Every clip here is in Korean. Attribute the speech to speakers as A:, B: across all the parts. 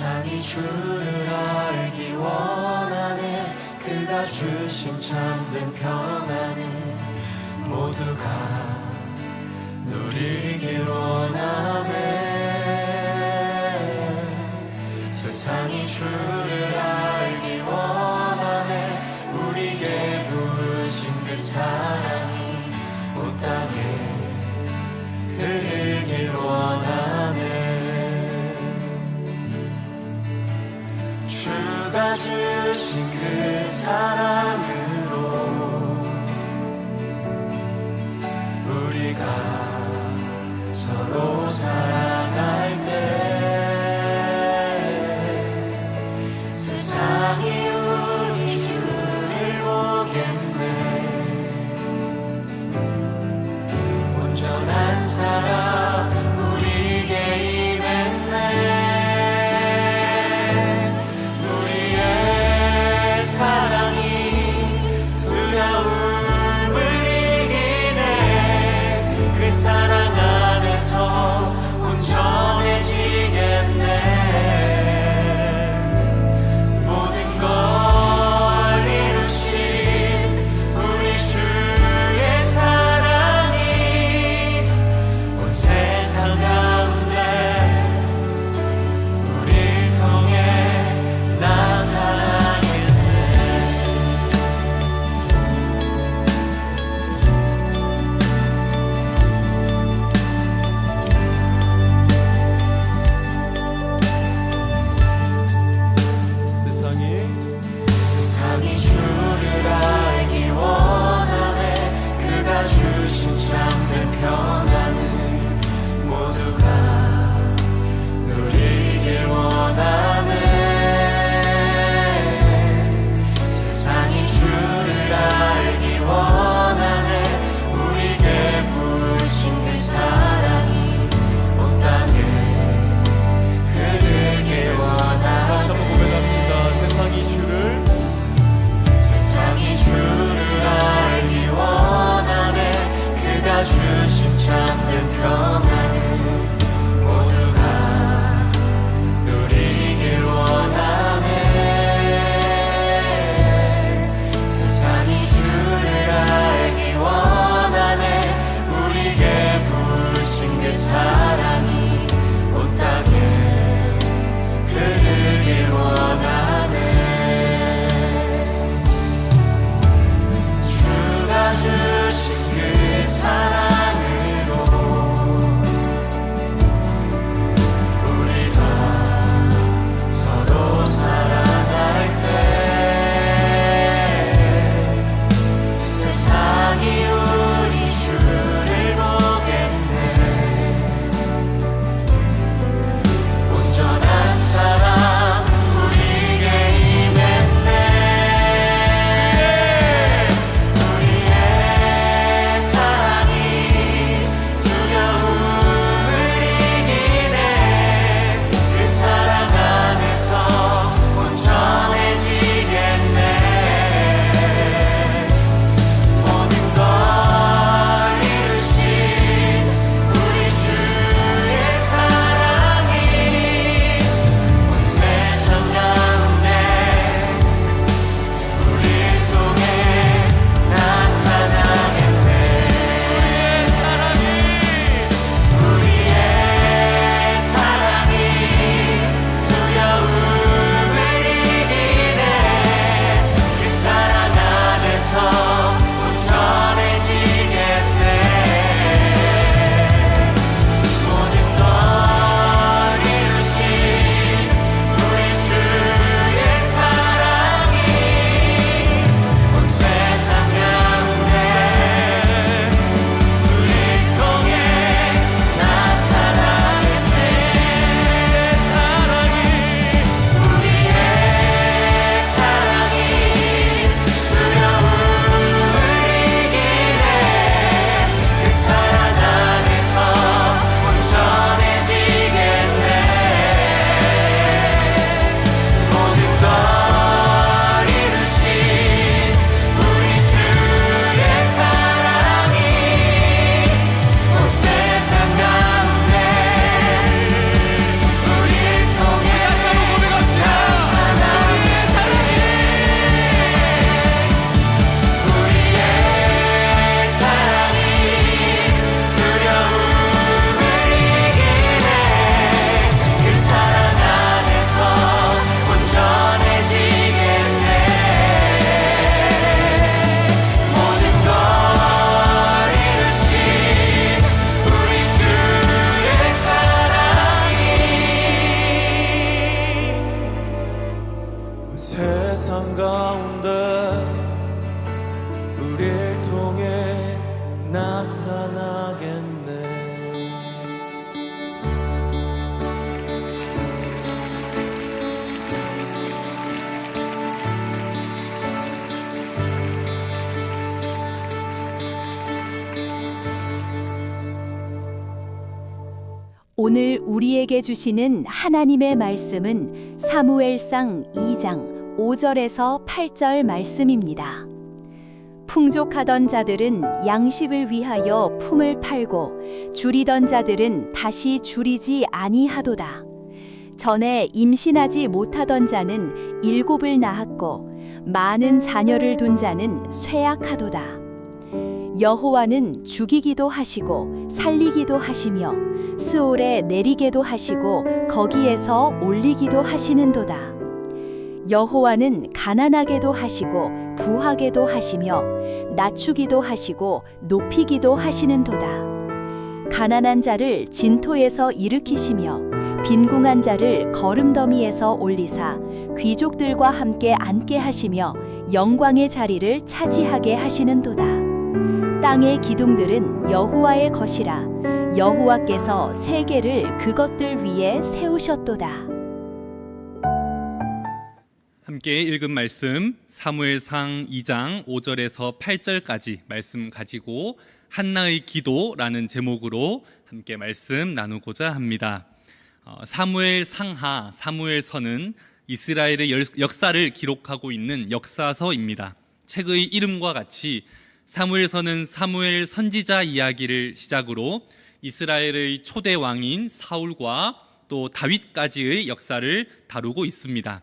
A: 세상이 주를 알기 원하네. 그가 주신 참된 평안을 모두가 누리길 원하네. 세상이 주를 알기 원하네. 우리에게 부으신 그 사랑이 온 땅에 흐르길 원하네. 주가 주신 그 사랑으로 우리가 서로 사랑할 때 세상이 우리 주를 보겠네. 온전한 사랑 우리에게 임했네. 우리의 사랑이 나타나겠네.
B: 오늘 우리에게 주시는 하나님의 말씀은 사무엘상 2장 5절에서 8절 말씀입니다. 풍족하던 자들은 양식을 위하여 품을 팔고 줄이던 자들은 다시 줄이지 아니하도다. 전에 임신하지 못하던 자는 7을 낳았고 많은 자녀를 둔 자는 쇠약하도다. 여호와는 죽이기도 하시고 살리기도 하시며 스올에 내리게도 하시고 거기에서 올리기도 하시는도다. 여호와는 가난하게도 하시고 부하게도 하시며 낮추기도 하시고 높이기도 하시는도다. 가난한 자를 진토에서 일으키시며 빈궁한 자를 거름더미에서 올리사 귀족들과 함께 앉게 하시며 영광의 자리를 차지하게 하시는도다. 땅의 기둥들은 여호와의 것이라. 여호와께서 세계를 그것들 위에 세우셨도다.
C: 함께 읽은 말씀 사무엘상 2장 5절에서 8절까지 말씀 가지고 한나의 기도라는 제목으로 함께 말씀 나누고자 합니다. 사무엘상하, 사무엘서는 이스라엘의 역사를 기록하고 있는 역사서입니다. 책의 이름과 같이 사무엘서는 사무엘 선지자 이야기를 시작으로 이스라엘의 초대 왕인 사울과 또 다윗까지의 역사를 다루고 있습니다.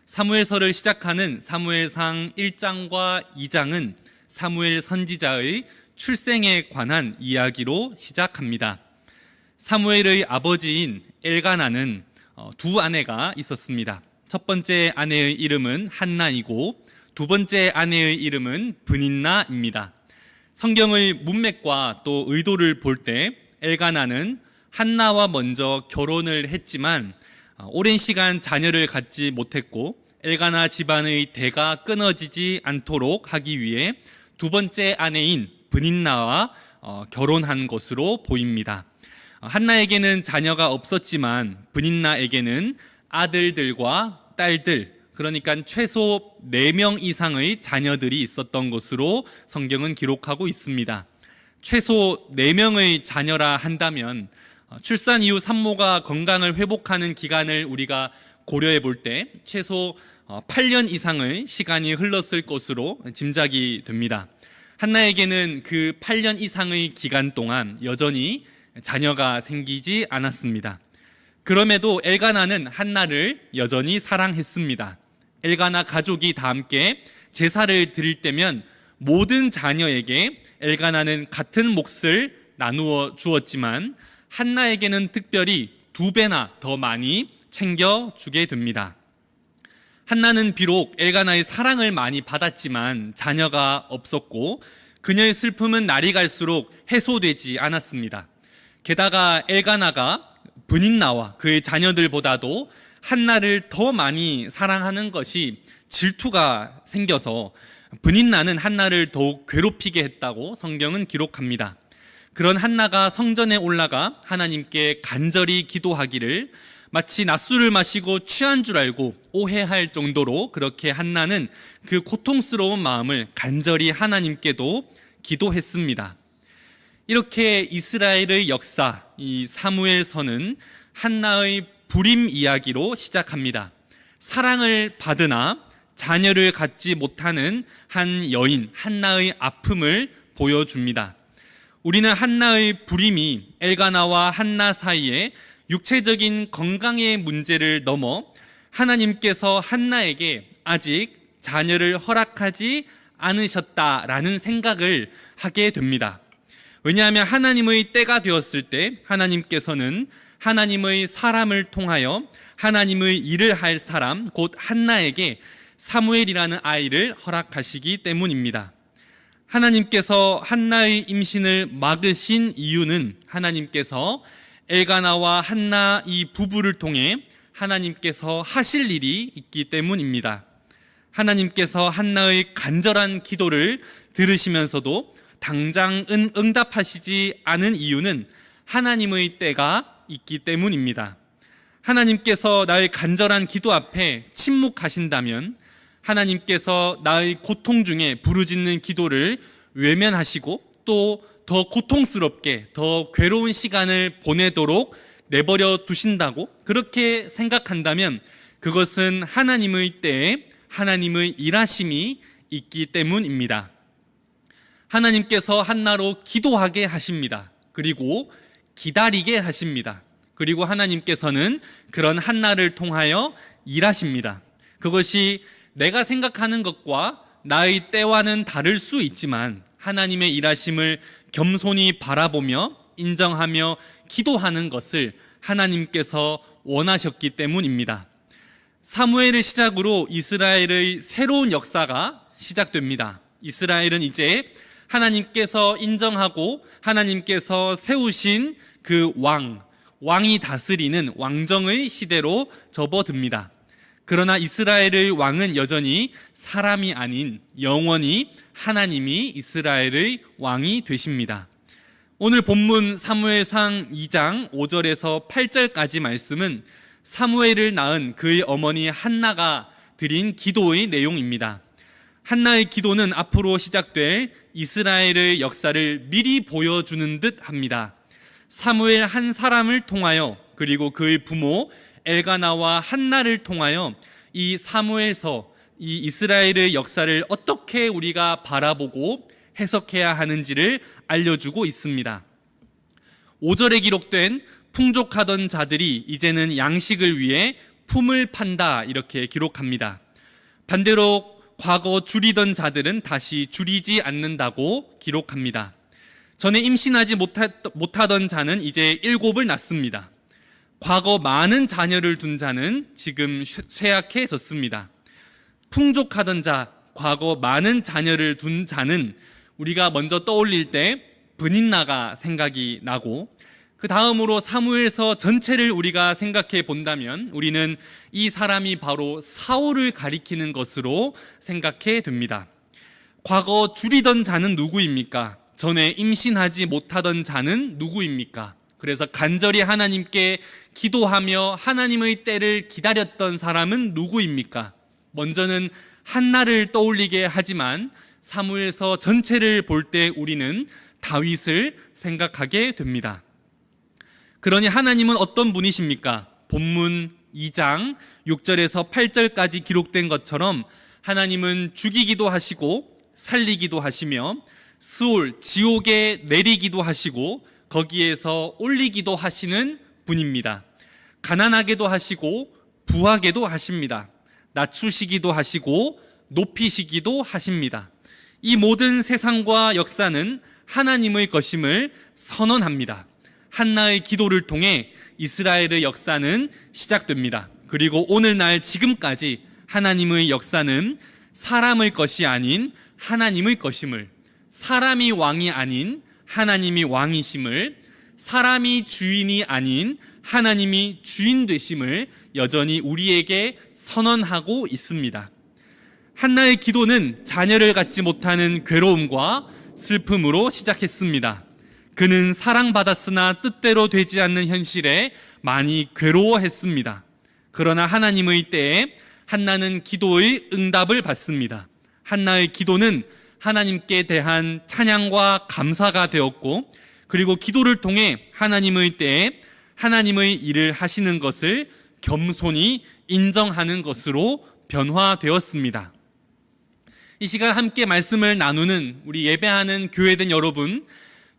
C: 사무엘서를 시작하는 사무엘상 1장과 2장은 사무엘 선지자의 출생에 관한 이야기로 시작합니다. 사무엘의 아버지인 엘가나는 두 아내가 있었습니다. 첫 번째 아내의 이름은 한나이고 두 번째 아내의 이름은 브닌나입니다. 성경의 문맥과 또 의도를 볼 때 엘가나는 한나와 먼저 결혼을 했지만 오랜 시간 자녀를 갖지 못했고 엘가나 집안의 대가 끊어지지 않도록 하기 위해 두 번째 아내인 브닌나와 결혼한 것으로 보입니다. 한나에게는 자녀가 없었지만 브닌나에게는 아들들과 딸들, 그러니까 최소 4명 이상의 자녀들이 있었던 것으로 성경은 기록하고 있습니다. 최소 4명의 자녀라 한다면 출산 이후 산모가 건강을 회복하는 기간을 우리가 고려해 볼 때 최소 8년 이상의 시간이 흘렀을 것으로 짐작이 됩니다. 한나에게는 그 8년 이상의 기간 동안 여전히 자녀가 생기지 않았습니다. 그럼에도 엘가나는 한나를 여전히 사랑했습니다. 엘가나 가족이 다 함께 제사를 드릴 때면 모든 자녀에게 엘가나는 같은 몫을 나누어 주었지만 한나에게는 특별히 2배나 더 많이 챙겨주게 됩니다. 한나는 비록 엘가나의 사랑을 많이 받았지만 자녀가 없었고 그녀의 슬픔은 날이 갈수록 해소되지 않았습니다. 게다가 엘가나가 브닌나와 그의 자녀들보다도 한나를 더 많이 사랑하는 것이 질투가 생겨서 브닌나는 한나를 더욱 괴롭히게 했다고 성경은 기록합니다. 그런 한나가 성전에 올라가 하나님께 간절히 기도하기를 마치 낮술을 마시고 취한 줄 알고 오해할 정도로 그렇게 한나는 그 고통스러운 마음을 간절히 하나님께도 기도했습니다. 이렇게 이스라엘의 역사, 이 사무엘서는 한나의 불임 이야기로 시작합니다. 사랑을 받으나 자녀를 갖지 못하는 한 여인 한나의 아픔을 보여줍니다. 우리는 한나의 불임이 엘가나와 한나 사이에 육체적인 건강의 문제를 넘어 하나님께서 한나에게 아직 자녀를 허락하지 않으셨다라는 생각을 하게 됩니다. 왜냐하면 하나님의 때가 되었을 때 하나님께서는 하나님의 사람을 통하여 하나님의 일을 할 사람 곧 한나에게 사무엘이라는 아이를 허락하시기 때문입니다. 하나님께서 한나의 임신을 막으신 이유는 하나님께서 엘가나와 한나 이 부부를 통해 하나님께서 하실 일이 있기 때문입니다. 하나님께서 한나의 간절한 기도를 들으시면서도 당장 응답하시지 않은 이유는 하나님의 때가 있기 때문입니다. 하나님께서 나의 간절한 기도 앞에 침묵하신다면 하나님께서 나의 고통 중에 부르짖는 기도를 외면하시고 또 더 고통스럽게 더 괴로운 시간을 보내도록 내버려 두신다고 그렇게 생각한다면 그것은 하나님의 때에 하나님의 일하심이 있기 때문입니다. 하나님께서 한나로 기도하게 하십니다. 그리고 기다리게 하십니다. 그리고 하나님께서는 그런 한나를 통하여 일하십니다. 그것이 내가 생각하는 것과 나의 때와는 다를 수 있지만 하나님의 일하심을 겸손히 바라보며 인정하며 기도하는 것을 하나님께서 원하셨기 때문입니다. 사무엘을 시작으로 이스라엘의 새로운 역사가 시작됩니다. 이스라엘은 이제 하나님께서 인정하고 하나님께서 세우신 그 왕이 다스리는 왕정의 시대로 접어듭니다. 그러나 이스라엘의 왕은 여전히 사람이 아닌 영원히 하나님이 이스라엘의 왕이 되십니다. 오늘 본문 사무엘상 2장 5절에서 8절까지 말씀은 사무엘을 낳은 그의 어머니 한나가 드린 기도의 내용입니다. 한나의 기도는 앞으로 시작될 이스라엘의 역사를 미리 보여주는 듯 합니다. 사무엘 한 사람을 통하여 그리고 그의 부모 엘가나와 한나를 통하여 이 사무엘서, 이 이스라엘의 역사를 어떻게 우리가 바라보고 해석해야 하는지를 알려주고 있습니다. 5절에 기록된 풍족하던 자들이 이제는 양식을 위해 품을 판다 이렇게 기록합니다. 반대로 과거 줄이던 자들은 다시 줄이지 않는다고 기록합니다. 전에 임신하지 못하던 자는 이제 7을 낳습니다. 과거 많은 자녀를 둔 자는 지금 쇠약해졌습니다. 풍족하던 자, 과거 많은 자녀를 둔 자는 우리가 먼저 떠올릴 때 브닌나가 생각이 나고 그 다음으로 사무엘서 전체를 우리가 생각해 본다면 우리는 이 사람이 바로 사울을 가리키는 것으로 생각해 됩니다. 과거 줄이던 자는 누구입니까? 전에 임신하지 못하던 자는 누구입니까? 그래서 간절히 하나님께 기도하며 하나님의 때를 기다렸던 사람은 누구입니까? 먼저는 한나를 떠올리게 하지만 사무엘서 전체를 볼 때 우리는 다윗을 생각하게 됩니다. 그러니 하나님은 어떤 분이십니까? 본문 2장 6절에서 8절까지 기록된 것처럼 하나님은 죽이기도 하시고 살리기도 하시며 스올, 지옥에 내리기도 하시고 거기에서 올리기도 하시는 분입니다. 가난하게도 하시고 부하게도 하십니다. 낮추시기도 하시고 높이시기도 하십니다. 이 모든 세상과 역사는 하나님의 것임을 선언합니다. 한나의 기도를 통해 이스라엘의 역사는 시작됩니다. 그리고 오늘날 지금까지 하나님의 역사는 사람의 것이 아닌 하나님의 것임을, 사람이 왕이 아닌 하나님이 왕이심을, 사람이 주인이 아닌 하나님이 주인 되심을 여전히 우리에게 선언하고 있습니다. 한나의 기도는 자녀를 갖지 못하는 괴로움과 슬픔으로 시작했습니다. 그는 사랑받았으나 뜻대로 되지 않는 현실에 많이 괴로워했습니다. 그러나 하나님의 때에 한나는 기도의 응답을 받습니다. 한나의 기도는 하나님께 대한 찬양과 감사가 되었고 그리고 기도를 통해 하나님의 때에 하나님의 일을 하시는 것을 겸손히 인정하는 것으로 변화되었습니다. 이 시간 함께 말씀을 나누는 우리 예배하는 교회된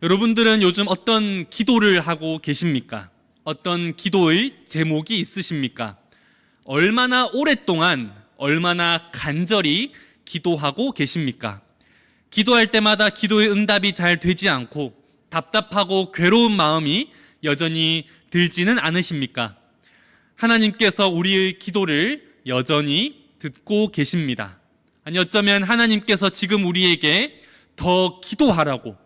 C: 여러분들은 요즘 어떤 기도를 하고 계십니까? 어떤 기도의 제목이 있으십니까? 얼마나 오랫동안, 얼마나 간절히 기도하고 계십니까? 기도할 때마다 기도의 응답이 잘 되지 않고 답답하고 괴로운 마음이 여전히 들지는 않으십니까? 하나님께서 우리의 기도를 여전히 듣고 계십니다. 아니 어쩌면 하나님께서 지금 우리에게 더 기도하라고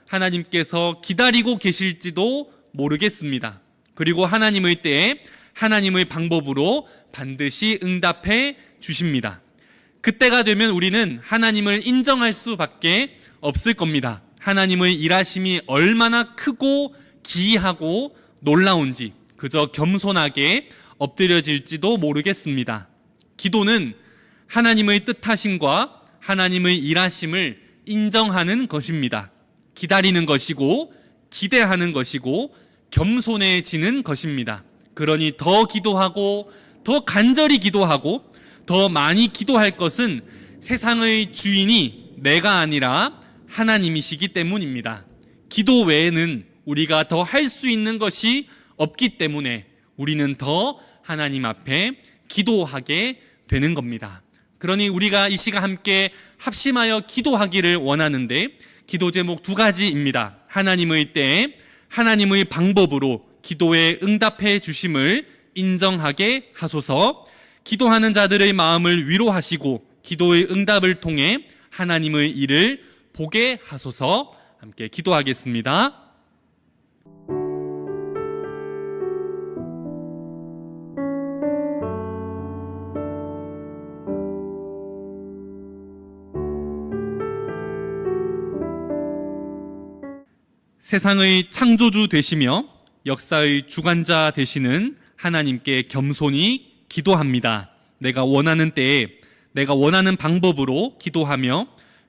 C: 하나님께서 기다리고 계실지도 모르겠습니다. 그리고 하나님의 때에 하나님의 방법으로 반드시 응답해 주십니다. 그때가 되면 우리는 하나님을 인정할 수밖에 없을 겁니다. 하나님의 일하심이 얼마나 크고 기이하고 놀라운지 그저 겸손하게 엎드려질지도 모르겠습니다. 기도는 하나님의 뜻하심과 하나님의 일하심을 인정하는 것입니다. 기다리는 것이고 기대하는 것이고 겸손해지는 것입니다. 그러니 더 기도하고 더 간절히 기도하고 더 많이 기도할 것은 세상의 주인이 내가 아니라 하나님이시기 때문입니다. 기도 외에는 우리가 더 할 수 있는 것이 없기 때문에 우리는 더 하나님 앞에 기도하게 되는 겁니다. 그러니 우리가 이 시간 함께 합심하여 기도하기를 원하는데 기도 제목 2가지입니다. 하나님의 때에 하나님의 방법으로 기도에 응답해 주심을 인정하게 하소서. 기도하는 자들의 마음을 위로하시고 기도의 응답을 통해 하나님의 일을 보게 하소서. 함께 기도하겠습니다. 세상의 창조주 되시며 역사의 주관자 되시는 하나님께 겸손히 기도합니다. 내가 원하는 때에 내가 원하는 방법으로 기도하며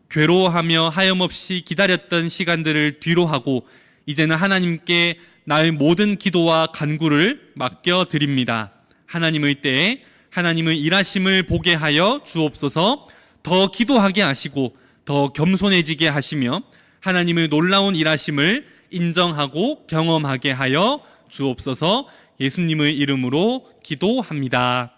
C: 괴로워하며 하염없이 기다렸던 시간들을 뒤로하고 이제는 하나님께 나의 모든 기도와 간구를 맡겨드립니다. 하나님의 때에 하나님의 일하심을 보게 하여 주옵소서. 더 기도하게 하시고 더 겸손해지게 하시며 하나님의 놀라운 일하심을 인정하고 경험하게 하여 주옵소서. 예수님의 이름으로 기도합니다.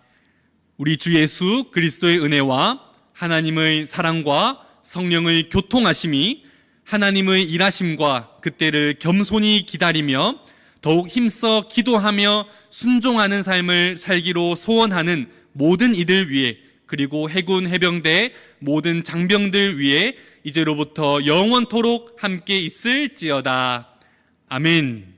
C: 우리 주 예수 그리스도의 은혜와 하나님의 사랑과 성령의 교통하심이 하나님의 일하심과 그때를 겸손히 기다리며 더욱 힘써 기도하며 순종하는 삶을 살기로 소원하는 모든 이들 위해 그리고 해군 해병대 모든 장병들 위해 이제로부터 영원토록 함께 있을지어다. 아멘.